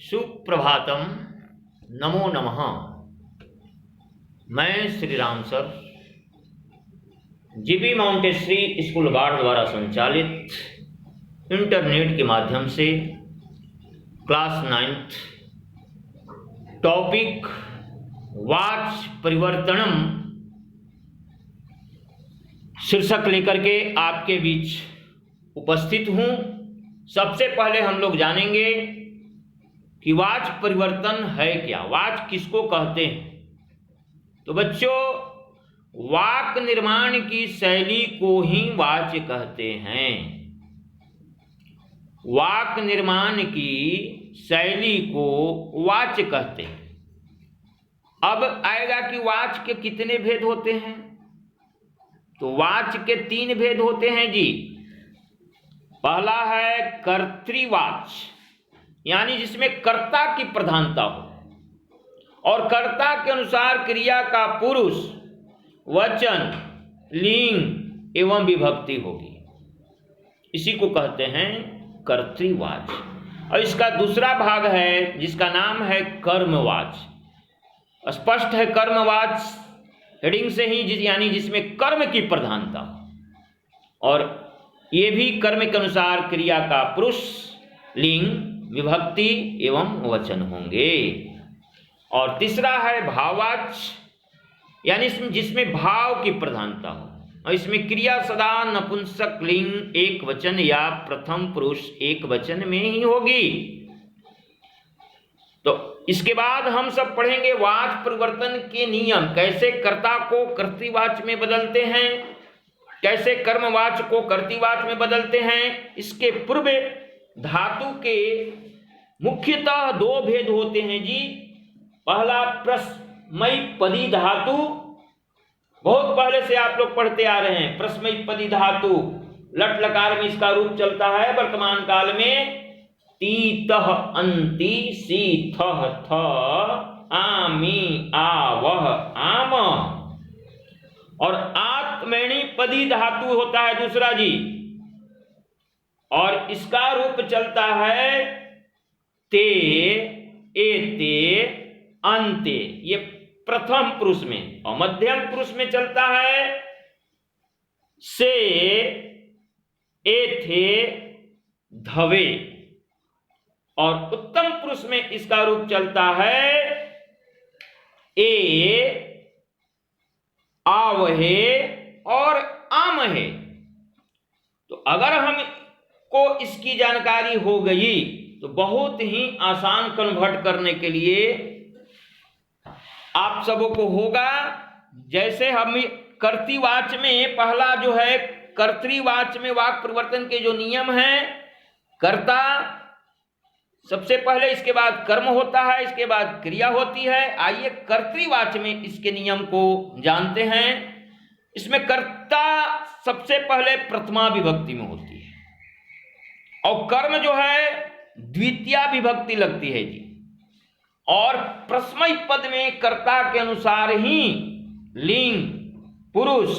सुप्रभातम। नमो नमः। मैं Shri Ram sir, GB Montessori school Barh द्वारा संचालित इंटरनेट के माध्यम से क्लास 9th टॉपिक वाच परिवर्तनम शीर्षक लेकर के आपके बीच उपस्थित हूँ। सबसे पहले हम लोग जानेंगे कि वाच परिवर्तन है क्या, वाच किसको कहते हैं। तो बच्चों, वाक निर्माण की शैली को ही वाच कहते हैं। वाक निर्माण की शैली को वाच कहते हैं। अब आएगा कि वाच के कितने भेद होते हैं। तो वाच के 3 भेद होते हैं जी। पहला है कर्तृवाच, यानी जिसमें कर्ता की प्रधानता हो और कर्ता के अनुसार क्रिया का पुरुष, वचन, लिंग एवं विभक्ति होगी, इसी को कहते हैं कर्तृवाच। और इसका दूसरा भाग है जिसका नाम है कर्मवाच। स्पष्ट है कर्मवाच हेडिंग से ही, यानी जिसमें कर्म की प्रधानता हो और ये भी कर्म के अनुसार क्रिया का पुरुष, लिंग, विभक्ति एवं वचन होंगे। और तीसरा है भाववाच, यानी जिसमें भाव की प्रधानता हो और इसमें क्रिया सदा नपुंसक लिंग एक वचन या प्रथम पुरुष एक वचन में ही होगी। तो इसके बाद हम सब पढ़ेंगे वाच परिवर्तन के नियम, कैसे कर्ता को कर्तृवाच में बदलते हैं, कैसे कर्मवाच को कर्तृवाच में बदलते हैं। इसके पूर्व धातु के मुख्यतः 2 भेद होते हैं जी। पहला प्रश्मयपदी धातु, बहुत पहले से आप लोग पढ़ते आ रहे हैं। प्रश्मयपदी धातु लट लकार में इसका रूप चलता है वर्तमान काल में। तीतः अंति सीथः थ आमी आवह आम। और आत्मैणी पदी धातु होता है दूसरा जी, और इसका रूप चलता है ते एते अंते, ये प्रथम पुरुष में। और मध्यम पुरुष में चलता है से एथे धवे। और उत्तम पुरुष में इसका रूप चलता है ए आवहे और आमहे। तो अगर हमको इसकी जानकारी हो गई तो बहुत ही आसान कन्वर्ट करने के लिए आप सबों को होगा। जैसे हम कर्तृवाच में पहला जो है, कर्तृवाच में वाक परिवर्तन के जो नियम हैं, कर्ता सबसे पहले, इसके बाद कर्म होता है, इसके बाद क्रिया होती है। आइए कर्तृवाच में इसके नियम को जानते हैं। इसमें कर्ता सबसे पहले प्रथमा विभक्ति में होती है और कर्म जो है द्वितीया विभक्ति लगती है जी। और प्रश्मय पद में कर्ता के अनुसार ही लिंग, पुरुष,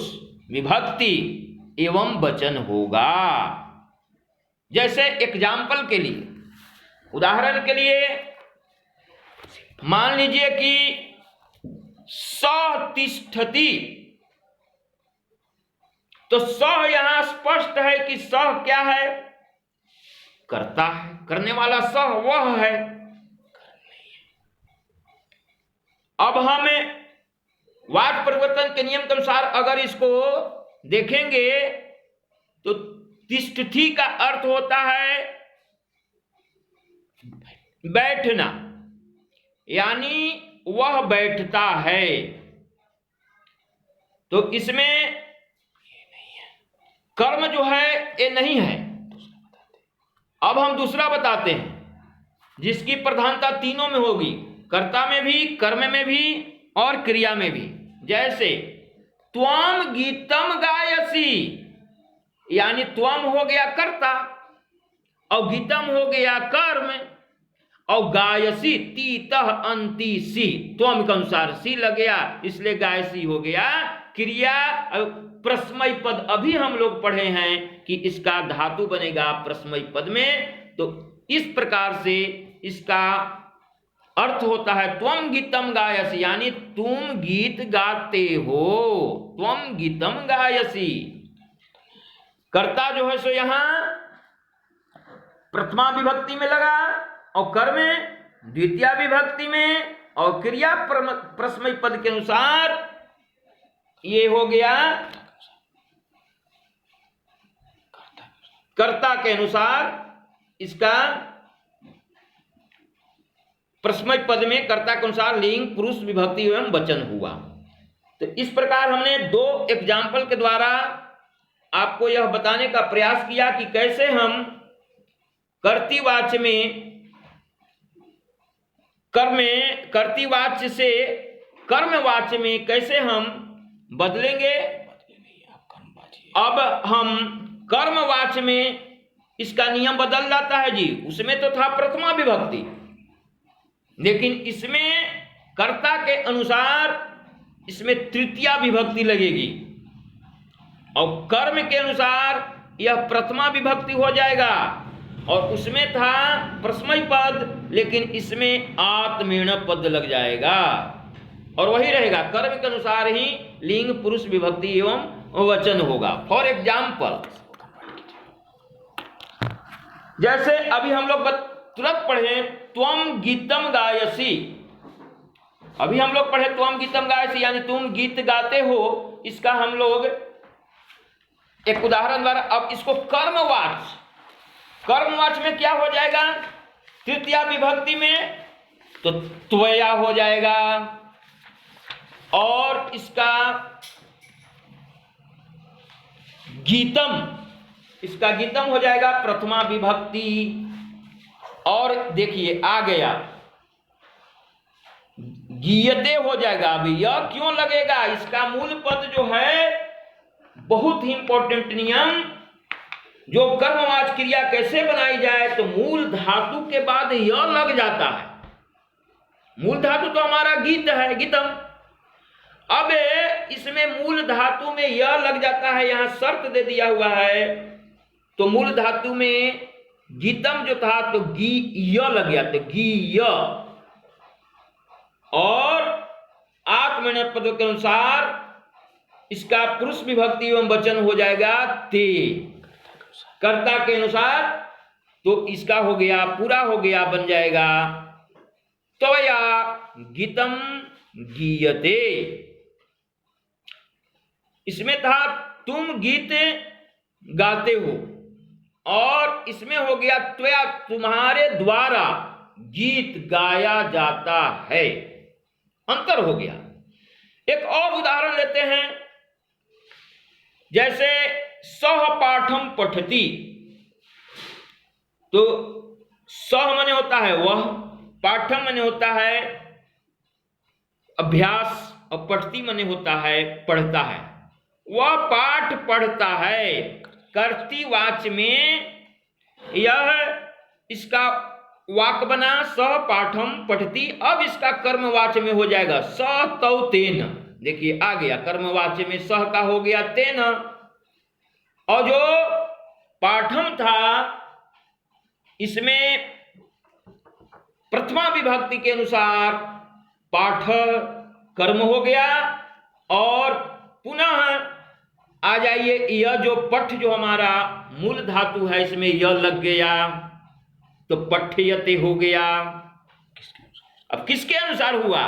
विभक्ति एवं वचन होगा। जैसे एग्जाम्पल के लिए, उदाहरण के लिए मान लीजिए कि सः तिष्ठति, तो सः यहां स्पष्ट है कि सः क्या है, कर्ता है, करने वाला सः वह है। अब हम वाच परिवर्तन के नियम के अनुसार अगर इसको देखेंगे तो तिष्ठति का अर्थ होता है बैठना, यानी वह बैठता है। तो इसमें कर्म जो है ये नहीं है। अब हम दूसरा बताते हैं जिसकी प्रधानता तीनों में होगी, कर्ता में भी, कर्म में भी और क्रिया में भी। जैसे त्वम गीतम गायसी, यानी त्वम हो गया कर्ता और गीतम हो गया कर्म और गायसी तीतः अंति सी, त्वम के अनुसार सी लग गया, इसलिए गायसी हो गया क्रिया। प्रश्मय पद अभी हम लोग पढ़े हैं कि इसका धातु बनेगा प्रश्मय पद में। तो इस प्रकार से इसका अर्थ होता है त्वम गीतम गायसी, यानी तुम गीत गाते हो, त्वम गीतम गायसी। कर्ता जो है सो यहां प्रथमा विभक्ति में लगा और कर्म द्वितीय विभक्ति में, और क्रिया प्रश्मय पद के अनुसार ये हो गया कर्ता के अनुसार, इसका प्रश्मय पद में कर्ता के अनुसार लिंग पुरुष विभक्ति एवं वचन हुआ। तो इस प्रकार हमने दो एग्जाम्पल के द्वारा आपको यह बताने का प्रयास किया कि कैसे हम कर्तृवाच्य में कर्तृवाच्य से कर्मवाच्य में कैसे हम बदलेंगे। अब हम कर्मवाच्य में इसका नियम बदल जाता है जी। उसमें तो था प्रथमा विभक्ति, लेकिन इसमें कर्ता के अनुसार इसमें तृतीया विभक्ति लगेगी, और कर्म के अनुसार यह प्रथमा विभक्ति हो जाएगा। और उसमें था प्रश्मय पद, लेकिन इसमें आत्मनिर्णय पद लग जाएगा, और वही रहेगा। कर्म के अनुसार ही लिंग पुरुष विभक्ति एवं वचन होगा। फॉर एग्जाम्पल, जैसे अभी हम लोग तुरंत पढ़े त्वम गीतम गायसी, अभी हम लोग पढ़े त्वम गीतम गायसी यानी तुम गीत गाते हो। इसका हम लोग एक उदाहरण द्वारा, अब इसको कर्मवाच्य में क्या हो जाएगा, तृतीया विभक्ति में तो त्वया हो जाएगा, और इसका गीतम हो जाएगा प्रथमा विभक्ति। और देखिए आ गया गीयते हो जाएगा। अभी यह क्यों लगेगा, इसका मूल पद जो है, बहुत ही इंपॉर्टेंट नियम, जो कर्मवाच्य क्रिया कैसे बनाई जाए, तो मूल धातु के बाद यह लग जाता है। मूल धातु तो हमारा गीत है, गीतम। अब इसमें मूल धातु में यह लग जाता है, यहां शर्त दे दिया हुआ है। तो मूल धातु में गीतम जो था तो य लग गया, तो गीय, और आत्मनिर्णय पदों के अनुसार इसका पुरुष विभक्ति एवं वचन हो जाएगा ते, कर्ता के अनुसार। तो इसका हो गया, पूरा हो गया, बन जाएगा त्वया गीतम गीयते। इसमें था तुम गीत गाते हो, और इसमें हो गया त्वया, तुम्हारे द्वारा गीत गाया जाता है। अंतर हो गया। एक और उदाहरण लेते हैं, जैसे सह पाठम पठती। तो सह माने होता है वह, पाठम माने होता है अभ्यास, और पठती माने होता है पढ़ता है। वह पाठ पढ़ता है। कर्तृवाच्य में यह इसका वाक्य बना सह पाठम पठती। अब इसका कर्मवाच्य में हो जाएगा स तौ तेन। देखिए आ गया, कर्मवाच्य में सह का हो गया तेन, और जो पाठम था इसमें प्रथमा विभक्ति के अनुसार पाठ कर्म हो गया। और पुनः आ जाइए, यह जो पठ जो हमारा मूल धातु है इसमें यह लग गया, तो पठ्यते हो गया। अब किसके अनुसार हुआ,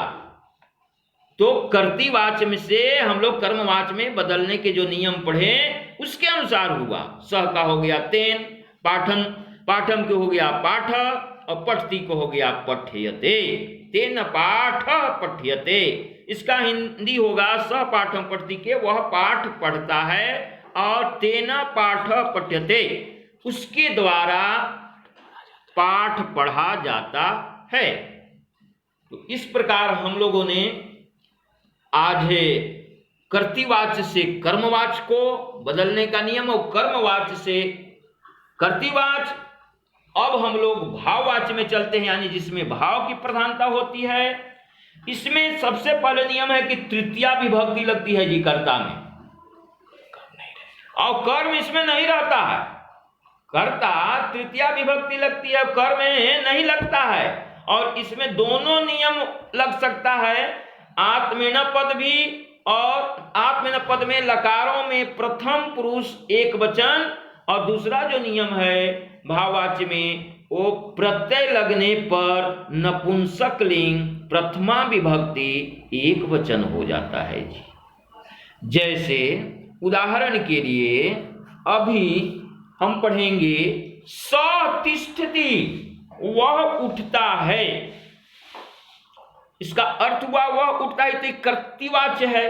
तो कर्तृवाच्य में से हम लोग कर्मवाच्य में बदलने के जो नियम पढ़े उसके अनुसार हुआ। सह का हो गया तेन, पाठम को हो गया पाठ, और पठती को हो गया पठ्यते। तेन पाठ पठ्यते, इसका हिंदी होगा सह पाठम पठती के, वह पाठ पढ़ता है, और तेना पाठ पठ्यते, उसके द्वारा पाठ पढ़ा जाता है। तो इस प्रकार हम लोगों ने आज कर्तृवाच्य से कर्मवाच्य को बदलने का नियम, और कर्मवाच्य से कर्तृवाच्य। अब हम लोग भाववाच्य में चलते हैं, यानी जिसमें भाव की प्रधानता होती है। इसमें सबसे पहले नियम है कि तृतीया विभक्ति लगती है जी कर्ता में, और कर्म इसमें नहीं रहता है। कर्ता तृतीया विभक्ति लगती है, कर में नहीं लगता है। और इसमें दोनों नियम लग सकता है, आत्मेन पद भी, और आत्मेन पद में लकारों में प्रथम पुरुष एक वचन, और दूसरा जो नियम है भाववाच्य में, वो प्रत्यय लगने पर नपुंसक लिंग प्रथमा विभक्ति एक वचन हो जाता है जी। जैसे उदाहरण के लिए अभी हम पढ़ेंगे स तिष्ठति, वह उठता है। इसका अर्थ हुआ वह उठता है, तो कर्तृवाच्य है।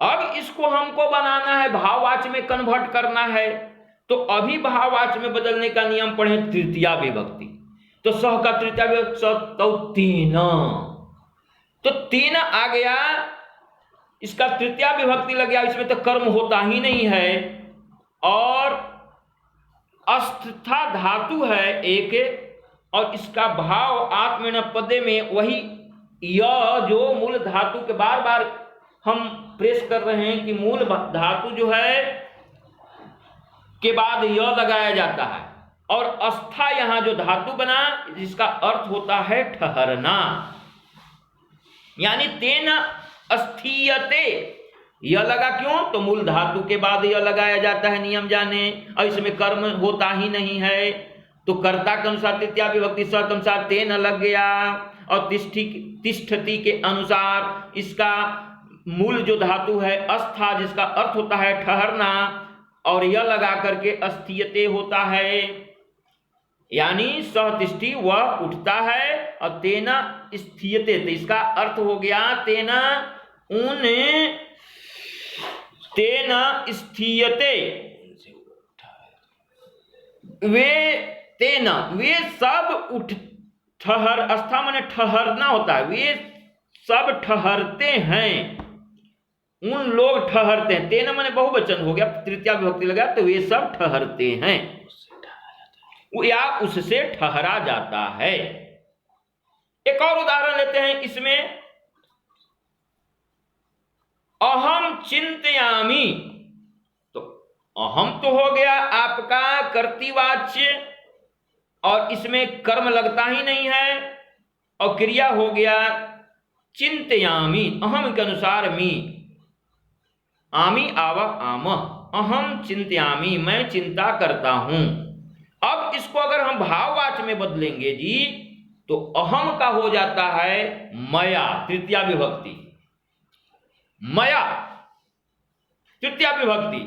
अब इसको हमको बनाना है, भाववाच्य में कन्वर्ट करना है, तो अभी भाववाच्य में बदलने का नियम पढ़े तृतीया विभक्ति। तो सह का तृतीया विभक्ति तो तीन, तो तीन आ गया, इसका तृतीया विभक्ति लग गया, इसमें तो कर्म होता ही नहीं है। और अस्था धातु है एक, और इसका भाव आत्मेन पदे में वही यह जो मूल धातु के बार बार हम प्रेस कर रहे हैं कि मूल धातु जो है के बाद य लगाया जाता है, और अस्था यहां जो धातु बना जिसका अर्थ होता है ठहरना, यानी तेन अस्थीयते, यह लगा क्यों, तो मूल धातु के बाद यह लगाया जाता है, नियम जाने, और इसमें कर्म होता ही नहीं है, तो कर्ता के अनुसार तृतीया विभक्ति स के अनुसार तेन लग गया, और तिष्ठति के अनुसार इसका मूल जो धातु है अस्था जिसका अर्थ होता है ठहरना, और यह लगा करके अस्थीयते होता है, यानी सहतिष्ठि वह उठता है, और तेना स्थीयते, तो इसका अर्थ हो गया तेना उन तेना स्थीयते, वे तेना वे सब उठ ठहर, अस्था माने ठहरना होता है, वे सब ठहरते हैं, उन लोग ठहरते हैं, तेना माने बहुवचन हो गया, तृतीया विभक्ति लगा, तो वे सब ठहरते हैं या उससे ठहरा जाता है। एक और उदाहरण लेते हैं इसमें, अहम चिंतयामि, तो अहम तो हो गया आपका कर्तृवाच्य, और इसमें कर्म लगता ही नहीं है, और क्रिया हो गया चिंतयामि, अहम के अनुसार मी, आमी आवा आम, अहम चिंतयामि, मैं चिंता करता हूं। अब इसको अगर हम भाववाच्य में बदलेंगे जी, तो अहम का हो जाता है मया, तृतीया विभक्ति, मया तृतीया विभक्ति,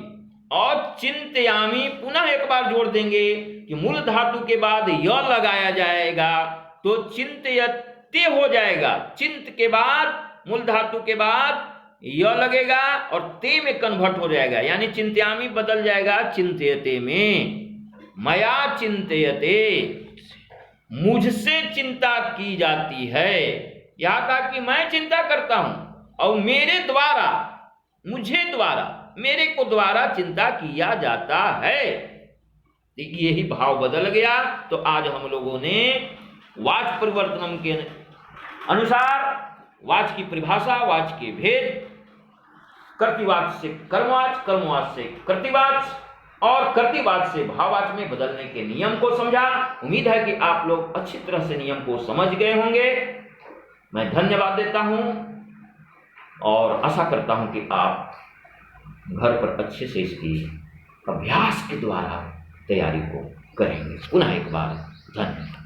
और चिंतयामि पुनः एक बार जोड़ देंगे कि मूल धातु के बाद य लगाया जाएगा, तो चिंतयते हो जाएगा, चिंत के बाद मूल धातु के बाद य लगेगा और ते में कन्वर्ट हो जाएगा, यानी चिंतयामि बदल जाएगा चिंतयते में, मया चिंतयते, मुझसे चिंता की जाती है। यहां कहा कि मैं चिंता करता हूं, और मेरे द्वारा, मुझे द्वारा, मेरे को द्वारा चिंता किया जाता है, यही भाव बदल गया। तो आज हम लोगों ने वाच परिवर्तन के अनुसार वाच की परिभाषा, वाच के भेद, कर्तृवाच से कर्मवाच, कर्मवाच से कर्तृवाच, और कर्तृवाच से भाववाच में बदलने के नियम को समझा। उम्मीद है कि आप लोग अच्छी तरह से नियम को समझ गए होंगे। मैं धन्यवाद देता हूं और आशा करता हूं कि आप घर पर अच्छे से इसकी अभ्यास के द्वारा तैयारी को करेंगे। पुनः एक बार धन्यवाद।